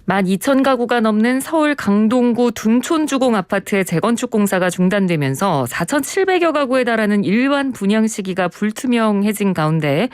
12,000가구가 넘는 서울 강동구 둔촌주공 아파트의 재건축 공사가 중단되면서 4,700여 가구에 달하는 일반 분양 시기가 불투명해진 가운데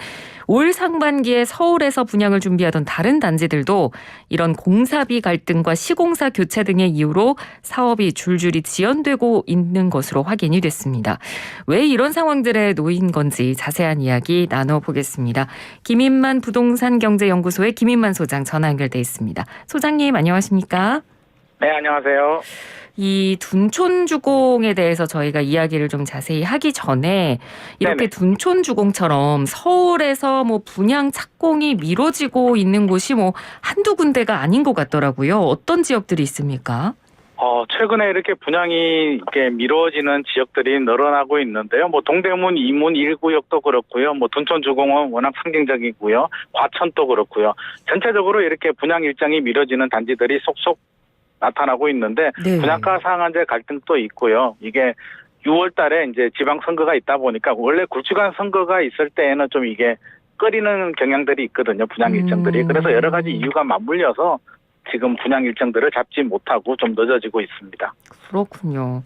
올 상반기에 서울에서 분양을 준비하던 다른 단지들도 이런 공사비 갈등과 시공사 교체 등의 이유로 사업이 줄줄이 지연되고 있는 것으로 확인이 됐습니다. 왜 이런 상황들에 놓인 건지 자세한 이야기 나눠보겠습니다. 김인만 부동산경제연구소의 김인만 소장 전화 연결돼 있습니다. 소장님 안녕하십니까? 네, 안녕하세요. 이 둔촌주공에 대해서 저희가 이야기를 좀 자세히 하기 전에 이렇게 네네. 둔촌주공처럼 서울에서 뭐 분양 착공이 미뤄지고 있는 곳이 뭐 한두 군데가 아닌 것 같더라고요. 어떤 지역들이 있습니까? 최근에 이렇게 분양이 이렇게 미뤄지는 지역들이 늘어나고 있는데요. 뭐 동대문, 이문 1구역도 그렇고요. 뭐 둔촌주공은 워낙 상징적이고요. 과천도 그렇고요. 전체적으로 이렇게 분양 일정이 미뤄지는 단지들이 속속 나타나고 있는데 네. 분양가 상한제 갈등도 있고요. 이게 6월 달에 이제 지방선거가 있다 보니까 원래 굵직한 선거가 있을 때에는 좀 이게 꺼리는 경향들이 있거든요. 분양 일정들이. 그래서 여러 가지 이유가 맞물려서 지금 분양 일정들을 잡지 못하고 좀 늦어지고 있습니다. 그렇군요.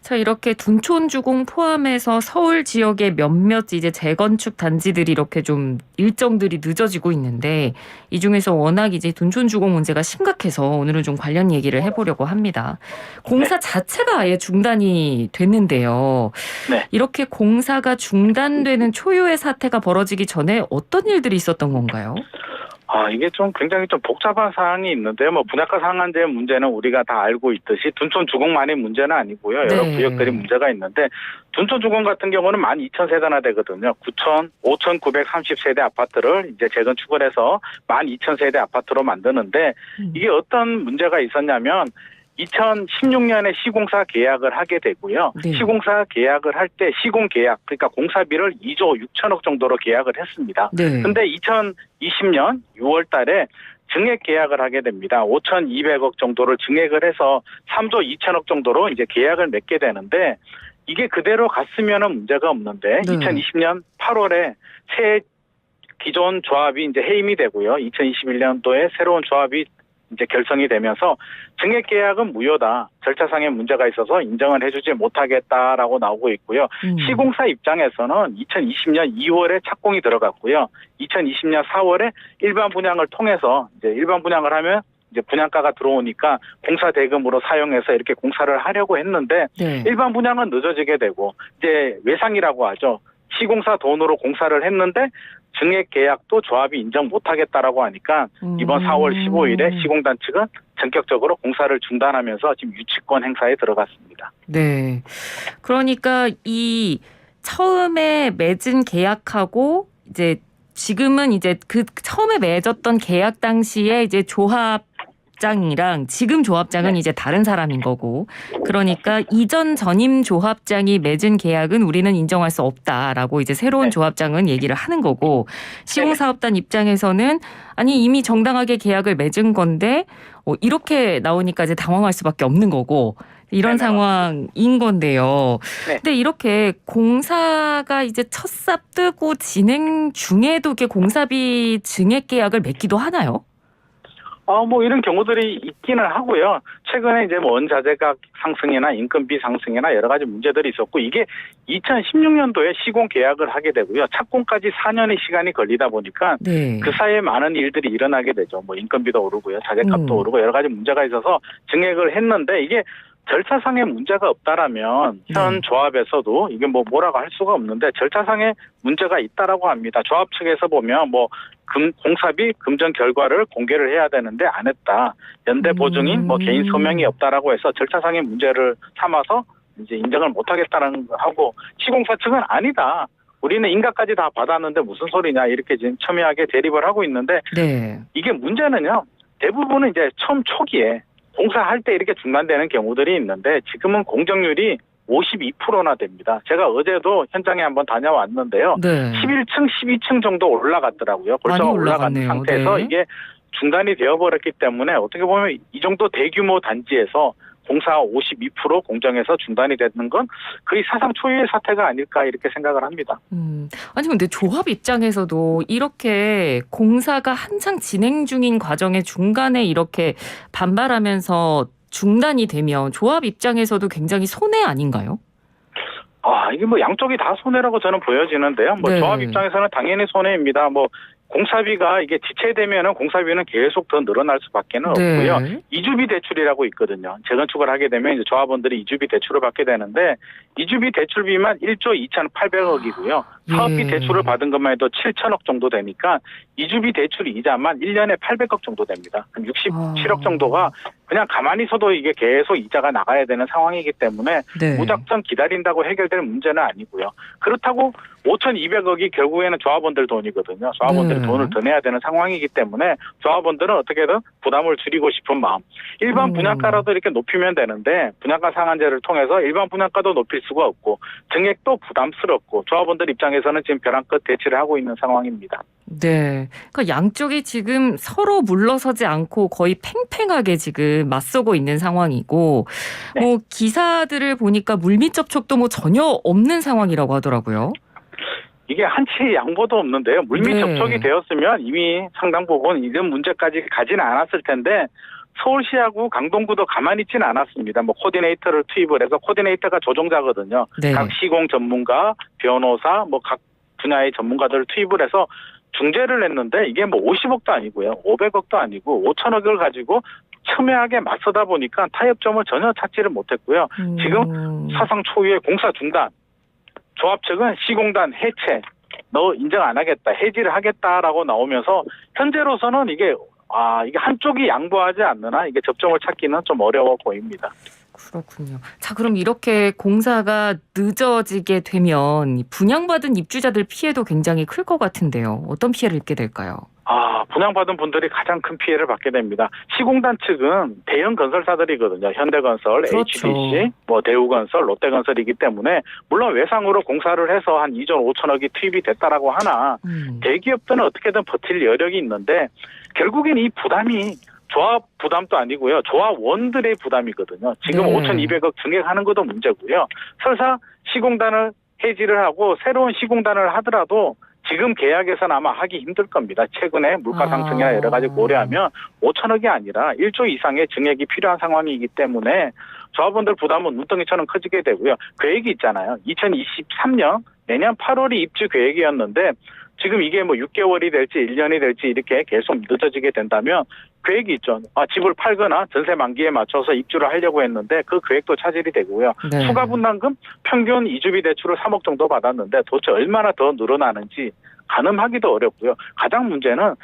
자, 이렇게 둔촌주공 포함해서 서울 지역의 몇몇 이제 재건축 단지들이 이렇게 좀 일정들이 늦어지고 있는데 이 중에서 워낙 이제 둔촌주공 문제가 심각해서 오늘은 좀 관련 얘기를 해보려고 합니다. 공사 자체가 아예 중단이 됐는데요. 네. 이렇게 공사가 중단되는 초유의 사태가 벌어지기 전에 어떤 일들이 있었던 건가요? 이게 좀 굉장히 좀 복잡한 사항이 있는데요. 뭐 분양가 상한제 문제는 우리가 다 알고 있듯이 둔촌주공만의 문제는 아니고요. 여러 네. 구역들이 문제가 있는데 둔촌주공 같은 경우는 12,000세대나 되거든요. 5,930세대 아파트를 이제 재건축을 해서 12,000세대 아파트로 만드는데 이게 어떤 문제가 있었냐면 2016년에 시공사 계약을 하게 되고요. 네. 시공사 계약을 할 때 시공 계약, 그러니까 공사비를 2조 6천억 정도로 계약을 했습니다. 네. 근데 2020년 6월 달에 증액 계약을 하게 됩니다. 5,200억 정도를 증액을 해서 3조 2천억 정도로 이제 계약을 맺게 되는데 이게 그대로 갔으면은 문제가 없는데 네. 2020년 8월에 새 기존 조합이 이제 해임이 되고요. 2021년도에 새로운 조합이 이제 결성이 되면서 증액 계약은 무효다. 절차상의 문제가 있어서 인정을 해주지 못하겠다라고 나오고 있고요. 시공사 입장에서는 2020년 2월에 착공이 들어갔고요. 2020년 4월에 일반 분양을 통해서 이제 일반 분양을 하면 이제 분양가가 들어오니까 공사 대금으로 사용해서 이렇게 공사를 하려고 했는데 네. 일반 분양은 늦어지게 되고 이제 외상이라고 하죠. 시공사 돈으로 공사를 했는데 증액 계약도 조합이 인정 못하겠다라고 하니까 이번 4월 15일에 시공단 측은 전격적으로 공사를 중단하면서 지금 유치권 행사에 들어갔습니다. 네. 그러니까 이 처음에 맺은 계약하고 이제 지금은 이제 그 처음에 맺었던 계약 당시에 이제 조합장이랑 지금 조합장은 이제 다른 사람인 거고 그러니까 이전 전임 조합장이 맺은 계약은 우리는 인정할 수 없다라고 이제 새로운 조합장은 얘기를 하는 거고 시공사업단 입장에서는 아니 이미 정당하게 계약을 맺은 건데 이렇게 나오니까 이제 당황할 수밖에 없는 거고 이런 상황인 건데요. 네. 근데 이렇게 공사가 이제 첫삽 뜨고 진행 중에도 이렇게 공사비 증액 계약을 맺기도 하나요? 뭐 이런 경우들이 있기는 하고요. 최근에 이제 뭐 원자재가 상승이나 인건비 상승이나 여러 가지 문제들이 있었고 이게 2016년도에 시공 계약을 하게 되고요. 착공까지 4년의 시간이 걸리다 보니까 네. 그 사이에 많은 일들이 일어나게 되죠. 뭐 인건비도 오르고요. 자재값도 오르고 여러 가지 문제가 있어서 증액을 했는데 이게 절차상의 문제가 없다라면 현 조합에서도 이게 뭐라고 할 수가 없는데 절차상의 문제가 있다라고 합니다. 조합 측에서 보면 뭐 공사비 금전 결과를 공개를 해야 되는데 안 했다. 연대 보증인 뭐 개인 서명이 없다라고 해서 절차상의 문제를 삼아서 이제 인정을 못 하겠다라는 거 하고 시공사 측은 아니다. 우리는 인가까지 다 받았는데 무슨 소리냐 이렇게 지금 첨예하게 대립을 하고 있는데 네. 이게 문제는요. 대부분은 이제 처음 초기에 공사할 때 이렇게 중단되는 경우들이 있는데 지금은 공정률이 52%나 됩니다. 제가 어제도 현장에 한번 다녀왔는데요. 네. 11층, 12층 정도 올라갔더라고요. 벌써 많이 올라간 올라갔네요. 상태에서 네. 이게 중단이 되어버렸기 때문에 어떻게 보면 이 정도 대규모 단지에서 공사 52% 공정에서 중단이 되는 건 거의 사상 초유의 사태가 아닐까 이렇게 생각을 합니다. 아니 근데 조합 입장에서도 이렇게 공사가 한창 진행 중인 과정에 중간에 이렇게 반발하면서 중단이 되면 조합 입장에서도 굉장히 손해 아닌가요? 이게 뭐 양쪽이 다 손해라고 저는 보여지는데요. 뭐 네. 조합 입장에서는 당연히 손해입니다. 뭐 공사비가 이게 지체되면은 공사비는 계속 더 늘어날 수밖에는 없고요. 네. 이주비 대출이라고 있거든요. 재건축을 하게 되면 이제 조합원들이 이주비 대출을 받게 되는데 이주비 대출비만 1조 2,800억이고요. 사업비 예. 대출을 받은 것만 해도 7천억 정도 되니까 이주비 대출 이자만 1년에 800억 정도 됩니다. 그럼 67억 정도가 그냥 가만히 있어도 이게 계속 이자가 나가야 되는 상황이기 때문에 네. 무작정 기다린다고 해결될 문제는 아니고요. 그렇다고 5,200억이 결국에는 조합원들 돈이거든요. 조합원들이 네. 돈을 더 내야 되는 상황이기 때문에 조합원들은 어떻게든 부담을 줄이고 싶은 마음. 일반 분양가라도 이렇게 높이면 되는데 분양가 상한제를 통해서 일반 분양가도 높일 수가 없고 증액도 부담스럽고 조합원들 입장에서는 지금 벼랑 끝 대치를 하고 있는 상황입니다. 네. 그러니까 양쪽이 지금 서로 물러서지 않고 거의 팽팽하게 지금 맞서고 있는 상황이고 네. 뭐 기사들을 보니까 물밑 접촉도 뭐 전혀 없는 상황이라고 하더라고요. 이게 한치 양보도 없는데요. 물밑 네. 접촉이 되었으면 이미 상당 부분 이런 문제까지 가지는 않았을 텐데 서울시하고 강동구도 가만히 있지는 않았습니다. 뭐 코디네이터를 투입을 해서 코디네이터가 조종자거든요. 네. 각 시공 전문가, 변호사, 뭐 각 분야의 전문가들을 투입을 해서 중재를 했는데 이게 뭐 50억도 아니고요. 500억도 아니고 5천억을 가지고 첨예하게 맞서다 보니까 타협점을 전혀 찾지를 못했고요. 지금 사상 초유의 공사 중단, 조합 측은 시공단 해체, 너 인정 안 하겠다, 해지를 하겠다라고 나오면서 현재로서는 이게 한쪽이 양보하지 않느나 이게 접점을 찾기는 좀 어려워 보입니다. 그렇군요. 자, 그럼 이렇게 공사가 늦어지게 되면 분양받은 입주자들 피해도 굉장히 클 것 같은데요. 어떤 피해를 입게 될까요? 분양받은 분들이 가장 큰 피해를 받게 됩니다. 시공단 측은 대형 건설사들이거든요. 현대건설, 그렇죠. HDC, 뭐 대우건설, 롯데건설이기 때문에 물론 외상으로 공사를 해서 한 2조 5천억이 투입이 됐다라고 하나 대기업들은 어떻게든 버틸 여력이 있는데 결국엔 이 부담이 조합 부담도 아니고요. 조합원들의 부담이거든요. 지금 네. 5,200억 증액하는 것도 문제고요. 설사 시공단을 해지를 하고 새로운 시공단을 하더라도 지금 계약에서는 아마 하기 힘들 겁니다. 최근에 물가 상승이나 여러 가지 고려하면 5천억이 아니라 1조 이상의 증액이 필요한 상황이기 때문에 조합원들 부담은 눈덩이처럼 커지게 되고요. 계획이 있잖아요. 2023년 내년 8월이 입주 계획이었는데 지금 이게 뭐 6개월이 될지 1년이 될지 이렇게 계속 늦어지게 된다면 계획이 있죠. 집을 팔거나 전세 만기에 맞춰서 입주를 하려고 했는데 그 계획도 차질이 되고요. 네. 추가 분담금 평균 이주비 대출을 3억 정도 받았는데 도대체 얼마나 더 늘어나는지 가늠하기도 어렵고요. 가장 문제는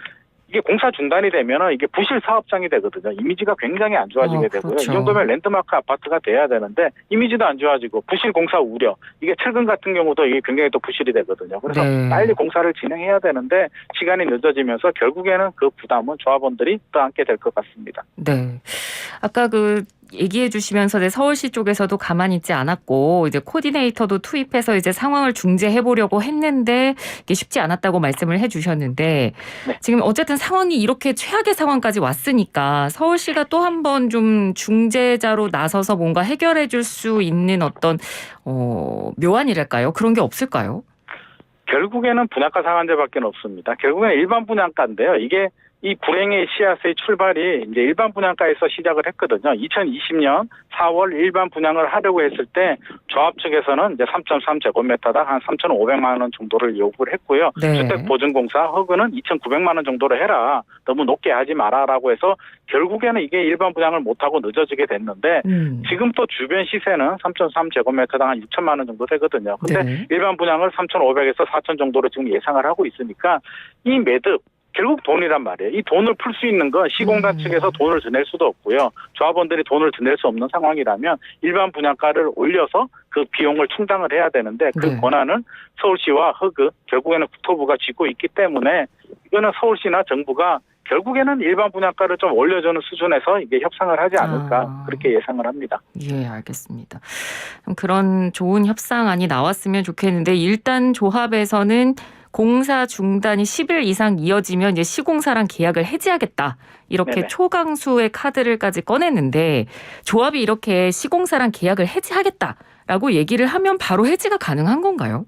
이게 공사 중단이 되면 이게 부실 사업장이 되거든요. 이미지가 굉장히 안 좋아지게 되고요. 그렇죠. 이 정도면 랜드마크 아파트가 돼야 되는데 이미지도 안 좋아지고 부실 공사 우려. 이게 철근 같은 경우도 이게 굉장히 또 부실이 되거든요. 그래서 네. 빨리 공사를 진행해야 되는데 시간이 늦어지면서 결국에는 그 부담은 조합원들이 떠안게 될 것 같습니다. 네. 아까 얘기해 주시면서 서울시 쪽에서도 가만히 있지 않았고 이제 코디네이터도 투입해서 이제 상황을 중재해 보려고 했는데 이게 쉽지 않았다고 말씀을 해 주셨는데 네. 지금 어쨌든 상황이 이렇게 최악의 상황까지 왔으니까 서울시가 또 한 번 좀 중재자로 나서서 뭔가 해결해 줄 수 있는 어떤 묘안이랄까요? 그런 게 없을까요? 결국에는 분양가 상한제밖에 없습니다. 결국에는 일반 분양가인데요. 이게 이 불행의 씨앗의 출발이 이제 일반 분양가에서 시작을 했거든요. 2020년 4월 일반 분양을 하려고 했을 때 조합 측에서는 이제 3.3제곱미터당 한 3,500만 원 정도를 요구를 했고요. 네. 주택보증공사 허그는 2,900만 원 정도로 해라. 너무 높게 하지 마라라고 해서 결국에는 이게 일반 분양을 못하고 늦어지게 됐는데 지금 또 주변 시세는 3.3제곱미터당 한 6천만 원 정도 되거든요. 근데 네. 일반 분양을 3,500에서 4,000 정도로 지금 예상을 하고 있으니까 이 매듭 결국 돈이란 말이에요. 이 돈을 풀 수 있는 건 시공단 측에서 돈을 더 낼 수도 없고요. 조합원들이 돈을 더 낼 수 없는 상황이라면 일반 분양가를 올려서 그 비용을 충당을 해야 되는데 그 네. 권한은 서울시와 허그 결국에는 국토부가 쥐고 있기 때문에 이거는 서울시나 정부가 결국에는 일반 분양가를 좀 올려주는 수준에서 이게 협상을 하지 않을까 그렇게 예상을 합니다. 예, 알겠습니다. 그럼 그런 좋은 협상안이 나왔으면 좋겠는데 일단 조합에서는 공사 중단이 10일 이상 이어지면 이제 시공사랑 계약을 해지하겠다. 이렇게 네네. 초강수의 카드를까지 꺼냈는데 조합이 이렇게 시공사랑 계약을 해지하겠다라고 얘기를 하면 바로 해지가 가능한 건가요?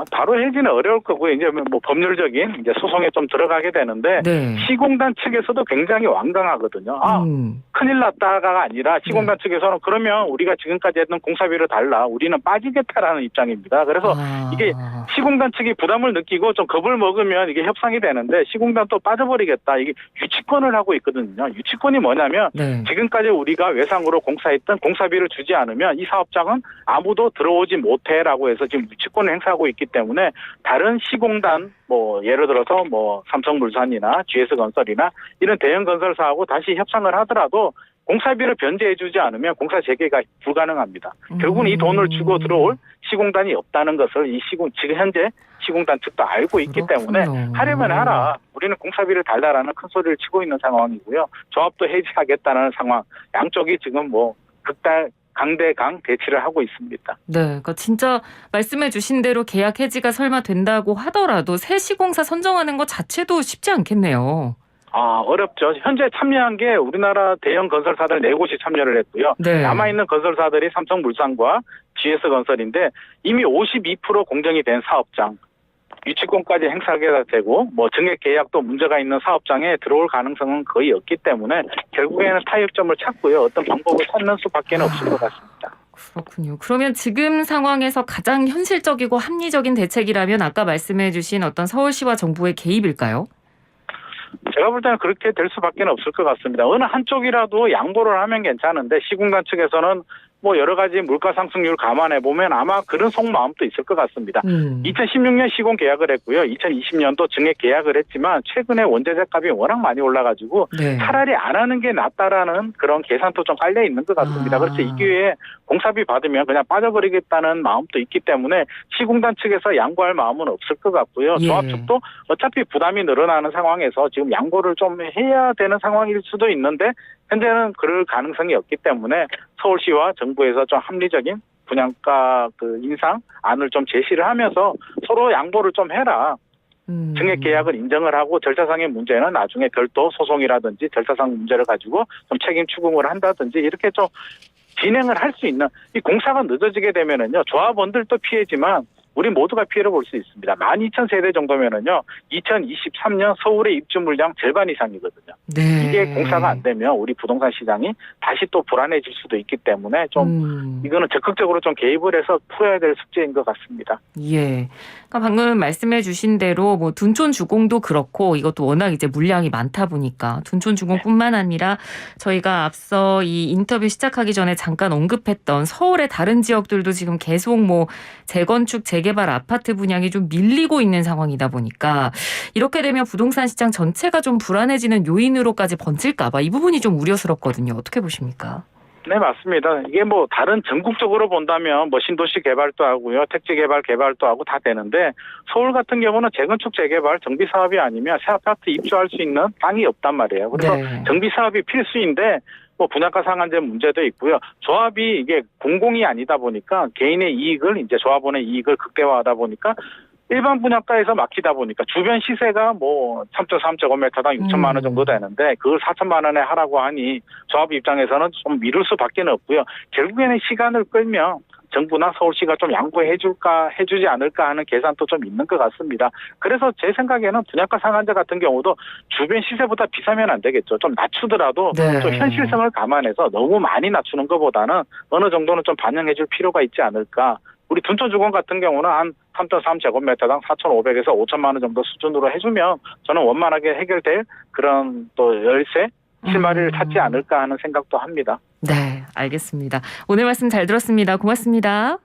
바로 해지는 어려울 거고요. 이제 뭐 법률적인 이제 소송에 좀 들어가게 되는데 네. 시공단 측에서도 굉장히 완강하거든요. 큰일 났다가 아니라 시공단 측에서는 그러면 우리가 지금까지 했던 공사비를 달라. 우리는 빠지겠다라는 입장입니다. 그래서 이게 시공단 측이 부담을 느끼고 좀 겁을 먹으면 이게 협상이 되는데 시공단 또 빠져버리겠다. 이게 유치권을 하고 있거든요. 유치권이 뭐냐면 네. 지금까지 우리가 외상으로 공사했던 공사비를 주지 않으면 이 사업장은 아무도 들어오지 못해라고 해서 지금 유치권을 행사하고 있기 때문에 다른 시공단 뭐 예를 들어서 뭐 삼성물산이나 GS건설이나 이런 대형 건설사하고 다시 협상을 하더라도 공사비를 변제해주지 않으면 공사 재개가 불가능합니다. 결국은 이 돈을 주고 들어올 시공단이 없다는 것을 지금 현재 시공단 측도 알고 있기 때문에 하려면 하라. 우리는 공사비를 달라라는 큰 소리를 치고 있는 상황이고요. 조합도 해지하겠다는 상황. 양쪽이 지금 뭐 강대강 대치를 하고 있습니다. 네, 그러니까 진짜 말씀해 주신 대로 계약 해지가 설마 된다고 하더라도 새 시공사 선정하는 것 자체도 쉽지 않겠네요. 어렵죠. 현재 참여한 게 우리나라 대형 건설사들 4곳이 참여를 했고요. 네. 남아있는 건설사들이 삼성물산과 GS건설인데 이미 52% 공정이 된 사업장, 유치권까지 행사하게 되고 뭐 증액 계약도 문제가 있는 사업장에 들어올 가능성은 거의 없기 때문에 결국에는 타협점을 찾고요. 어떤 방법을 찾는 수밖에 없을 것 같습니다. 그렇군요. 그러면 지금 상황에서 가장 현실적이고 합리적인 대책이라면 아까 말씀해 주신 어떤 서울시와 정부의 개입일까요? 제가 볼 때는 그렇게 될 수밖에 없을 것 같습니다. 어느 한쪽이라도 양보를 하면 괜찮은데 시공단 측에서는 뭐 여러 가지 물가 상승률 감안해 보면 아마 그런 속마음도 있을 것 같습니다. 2016년 시공 계약을 했고요. 2020년도 증액 계약을 했지만 최근에 원자재 값이 워낙 많이 올라가지고 네. 차라리 안 하는 게 낫다라는 그런 계산도 좀 깔려 있는 것 같습니다. 그래서 이 기회에 공사비 받으면 그냥 빠져버리겠다는 마음도 있기 때문에 시공단 측에서 양보할 마음은 없을 것 같고요. 예. 조합 측도 어차피 부담이 늘어나는 상황에서 지금 양보를 좀 해야 되는 상황일 수도 있는데 현재는 그럴 가능성이 없기 때문에 서울시와 정부에서 좀 합리적인 분양가 인상 안을 좀 제시를 하면서 서로 양보를 좀 해라. 증액 계약을 인정을 하고 절차상의 문제는 나중에 별도 소송이라든지 절차상 문제를 가지고 좀 책임 추궁을 한다든지 이렇게 좀 진행을 할 수 있는 이 공사가 늦어지게 되면은요 조합원들도 피해지만 우리 모두가 피해를 볼 수 있습니다. 12,000세대 정도면은요 2023년 서울의 입주 물량 절반 이상이거든요. 네. 이게 공사가 안 되면 우리 부동산 시장이 다시 또 불안해질 수도 있기 때문에 좀 이거는 적극적으로 좀 개입을 해서 풀어야 될 숙제인 것 같습니다. 예. 그러니까 방금 말씀해 주신 대로 뭐 둔촌 주공도 그렇고 이것도 워낙 이제 물량이 많다 보니까 둔촌 주공뿐만 아니라 저희가 앞서 이 인터뷰 시작하기 전에 잠깐 언급했던 서울의 다른 지역들도 지금 계속 뭐 재건축 재개발 아파트 분양이 좀 밀리고 있는 상황이다 보니까 이렇게 되면 부동산 시장 전체가 좀 불안해지는 요인으로까지 번질까 봐 이 부분이 좀 우려스럽거든요. 어떻게 보십니까? 네, 맞습니다. 이게 뭐 다른 전국적으로 본다면 뭐 신도시 개발도 하고요. 택지 개발도 하고 다 되는데 서울 같은 경우는 재건축 재개발 정비 사업이 아니면 새 아파트 입주할 수 있는 땅이 없단 말이에요. 그래서 네. 정비 사업이 필수인데 뭐 분양가 상한제 문제도 있고요. 조합이 이게 공공이 아니다 보니까 개인의 이익을 이제 조합원의 이익을 극대화하다 보니까 일반 분양가에서 막히다 보니까 주변 시세가 뭐 3.3제곱미터당 6천만 원 정도 되는데 그걸 4천만 원에 하라고 하니 조합 입장에서는 좀 미룰 수밖에 없고요. 결국에는 시간을 끌면 정부나 서울시가 좀 해주지 않을까 하는 계산도 좀 있는 것 같습니다. 그래서 제 생각에는 분양가 상한제 같은 경우도 주변 시세보다 비싸면 안 되겠죠. 좀 낮추더라도 네. 좀 현실성을 감안해서 너무 많이 낮추는 것보다는 어느 정도는 좀 반영해 줄 필요가 있지 않을까. 우리 둔촌주공 같은 경우는 한 3.3제곱미터당 4,500에서 5천만 원 정도 수준으로 해주면 저는 원만하게 해결될 그런 또 열쇠, 실마리를 찾지 않을까 하는 생각도 합니다. 네, 알겠습니다. 오늘 말씀 잘 들었습니다. 고맙습니다.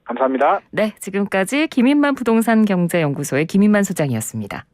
감사합니다. 네, 지금까지 김인만 부동산 경제연구소의 김인만 소장이었습니다.